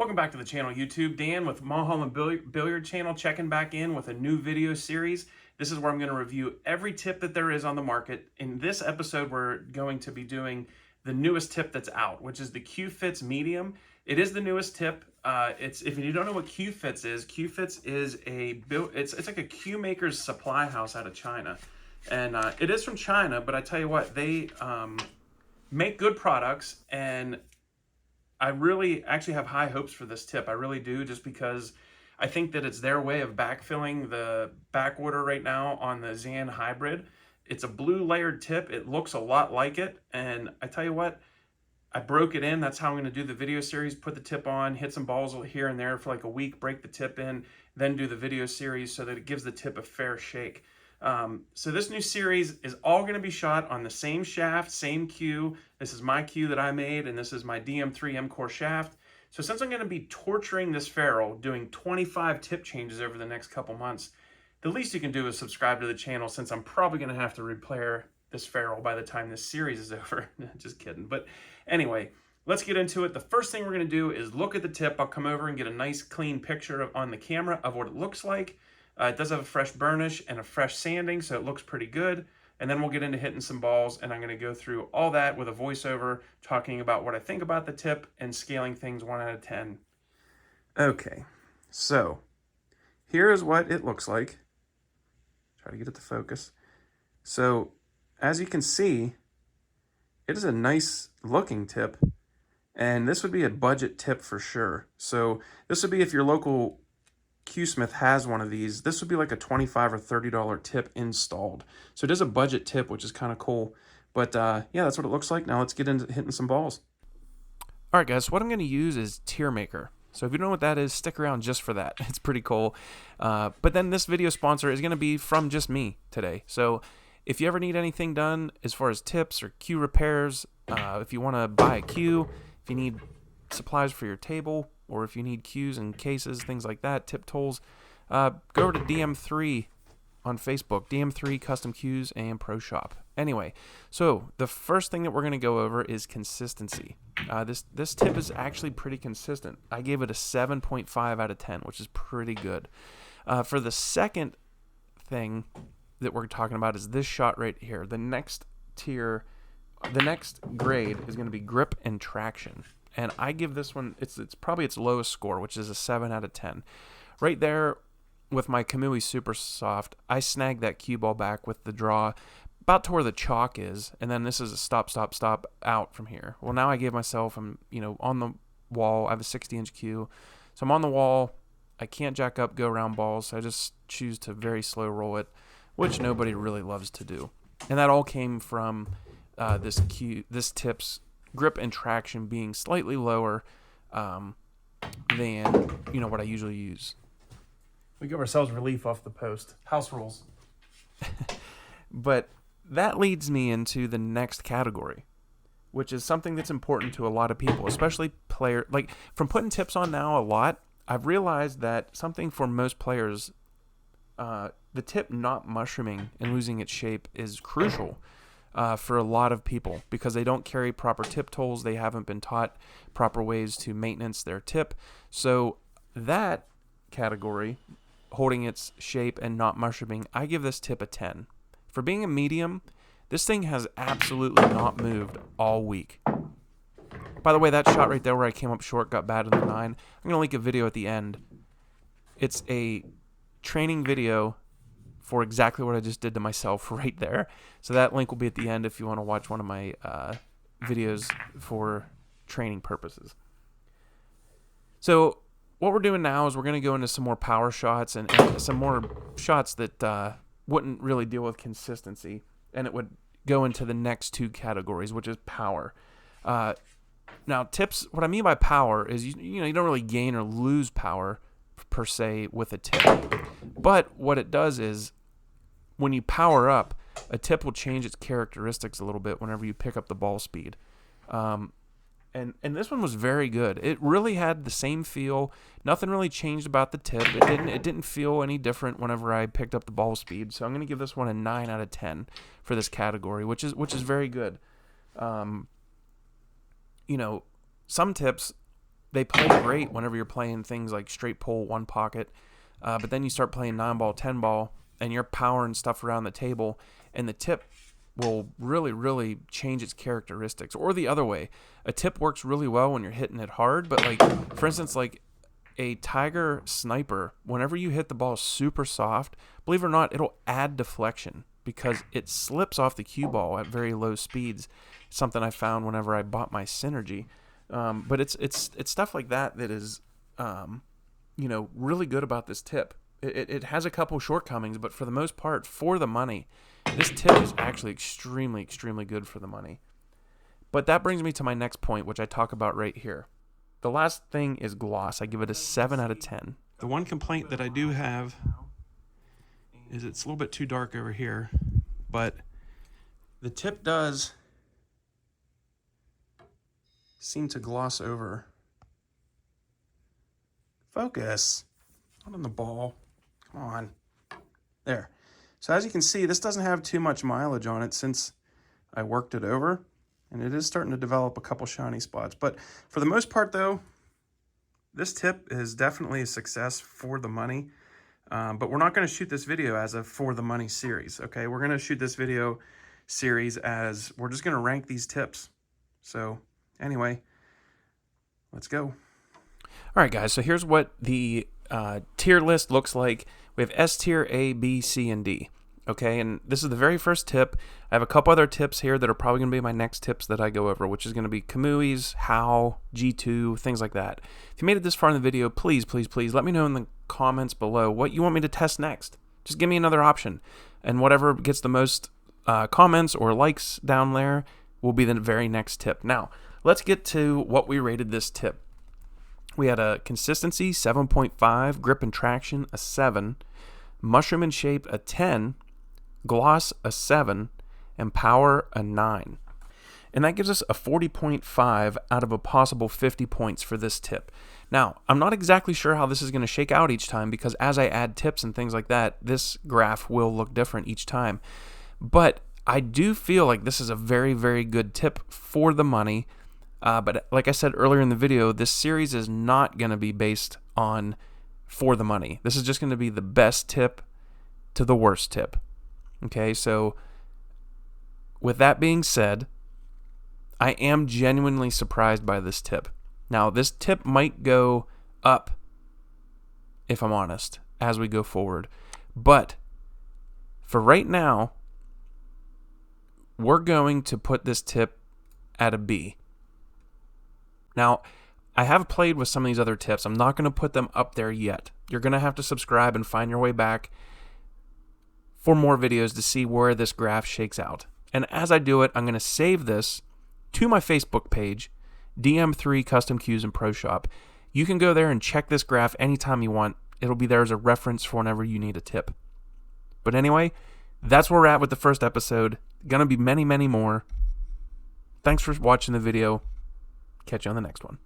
Welcome back to the channel, YouTube. Dan with Mulholland Billiard Channel checking back in with a new video series. This is where I'm going to review every tip that there is on the market. In this episode, we're going to be doing the newest tip that's out, which is the Cuefits Medium. It is the newest tip. If you don't know what Cuefits is it's like a cue maker's supply house out of China, and it is from China. But I tell you what, they make good products, and I really actually have high hopes for this tip. I really do, just because I think that it's their way of backfilling the back order right now on the Zan Hybrid. It's a blue layered tip. It looks a lot like it. And I tell you what, I broke it in. That's how I'm going to do the video series. Put the tip on, hit some balls here and there for like a week, break the tip in, then do the video series so that it gives the tip a fair shake. So this new series is all going to be shot on the same shaft, same cue. This is my cue that I made, and this is my DM3 M-Core shaft. So since I'm going to be torturing this ferrule, doing 25 tip changes over the next couple months, the least you can do is subscribe to the channel, since I'm probably going to have to repair this ferrule by the time this series is over. Just kidding. But anyway, let's get into it. The first thing we're going to do is look at the tip. I'll come over and get a nice clean picture on the camera of what it looks like. It does have a fresh burnish and a fresh sanding, so it looks pretty good. And then we'll get into hitting some balls, and I'm going to go through all that with a voiceover, talking about what I think about the tip and scaling things 1 out of 10. Okay, so here is what it looks like. Try to get it to focus. So as you can see, it is a nice looking tip, and this would be a budget tip for sure. So this would be, if your local Cuesmith has one of these, this would be like a $25 or $30 tip installed. So it is a budget tip, which is kind of cool. But yeah, that's what it looks like. Now let's get into hitting some balls. All right, guys, so what I'm going to use is Tier Maker. So if you don't know what that is, stick around just for that. It's pretty cool. But then this video sponsor is going to be from just me today. So if you ever need anything done as far as tips or cue repairs, if you want to buy a cue, if you need supplies for your table, or if you need cues and cases, things like that, tip tools, go over to DM3 on Facebook, DM3 Custom Cues and Pro Shop. Anyway, so the first thing that we're going to go over is consistency. This tip is actually pretty consistent. I gave it a 7.5 out of 10, which is pretty good. For the second thing that we're talking about is this shot right here. The next tier, the next grade is going to be grip and traction. And I give this one, it's probably its lowest score, which is a 7 out of 10. Right there with my Kamui Super Soft, I snagged that cue ball back with the draw about to where the chalk is, and then this is a stop, stop, stop out from here. Well, now I gave myself, on the wall. I have a 60-inch cue, so I'm on the wall. I can't jack up, go around balls, so I just choose to very slow roll it, which nobody really loves to do. And that all came from this tip's grip and traction being slightly lower than what I usually use. We give ourselves relief off the post. House rules. But that leads me into the next category, which is something that's important to a lot of people, especially from putting tips on now a lot. I've realized that something for most players, the tip not mushrooming and losing its shape is crucial. For a lot of people, because they don't carry proper tip tools. They haven't been taught proper ways to maintenance their tip. So that category, holding its shape and not mushrooming, I give this tip a 10. For being a medium, this thing has absolutely not moved all week. By the way, that shot right there where I came up short got bad in the 9. I'm going to link a video at the end. It's a training video for exactly what I just did to myself right there. So that link will be at the end if you want to watch one of my videos for training purposes. So what we're doing now is we're going to go into some more power shots and some more shots that wouldn't really deal with consistency, and it would go into the next two categories, which is power. Now, tips, what I mean by power is you don't really gain or lose power per se with a tip. But what it does is, when you power up, a tip will change its characteristics a little bit whenever you pick up the ball speed. And this one was very good. It really had the same feel. Nothing really changed about the tip. It didn't feel any different whenever I picked up the ball speed. So I'm going to give this one a 9 out of 10 for this category, which is very good. Some tips they play great whenever you're playing things like straight pull, one pocket. But then you start playing 9-ball, 10-ball, and you're powering stuff around the table, and the tip will really, really change its characteristics. Or the other way, a tip works really well when you're hitting it hard, but like, for instance, like a Tiger Sniper, whenever you hit the ball super soft, believe it or not, it'll add deflection because it slips off the cue ball at very low speeds. Something I found whenever I bought my Synergy. But it's stuff like that is, really good about this tip. It has a couple shortcomings, but for the most part, for the money, this tip is actually extremely, extremely good for the money. But that brings me to my next point, which I talk about right here. The last thing is gloss. I give it a 7 out of 10. The one complaint that I do have is it's a little bit too dark over here, but the tip does seem to gloss over. Focus. Not on the ball. Come on. There. So as you can see, this doesn't have too much mileage on it since I worked it over, and it is starting to develop a couple shiny spots. But for the most part, though, this tip is definitely a success for the money. But we're not going to shoot this video as a for the money series, okay? We're going to shoot this video series as we're just going to rank these tips. So anyway, let's go. All right, guys, so here's what the tier list looks like. We have S tier, A, B, C, and D. Okay, and this is the very first tip. I have a couple other tips here that are probably going to be my next tips that I go over, which is going to be Kamui's, How, G2, things like that. If you made it this far in the video, please, please, please let me know in the comments below what you want me to test next. Just give me another option. And whatever gets the most comments or likes down there will be the very next tip. Now, let's get to what we rated this tip. We had a consistency, 7.5, grip and traction, a 7, mushroom and shape, a 10, gloss, a 7, and power, a 9. And that gives us a 40.5 out of a possible 50 points for this tip. Now, I'm not exactly sure how this is going to shake out each time because as I add tips and things like that, this graph will look different each time. But I do feel like this is a very, very good tip for the money. But like I said earlier in the video, this series is not going to be based on for the money. This is just going to be the best tip to the worst tip. Okay, so with that being said, I am genuinely surprised by this tip. Now, this tip might go up, if I'm honest, as we go forward. But for right now, we're going to put this tip at a B. Now, I have played with some of these other tips. I'm not going to put them up there yet. You're going to have to subscribe and find your way back for more videos to see where this graph shakes out. And as I do it, I'm going to save this to my Facebook page, DM3 Custom Cues and Pro Shop. You can go there and check this graph anytime you want. It'll be there as a reference for whenever you need a tip. But anyway, that's where we're at with the first episode. Gonna be many, many more. Thanks for watching the video. Catch you on the next one.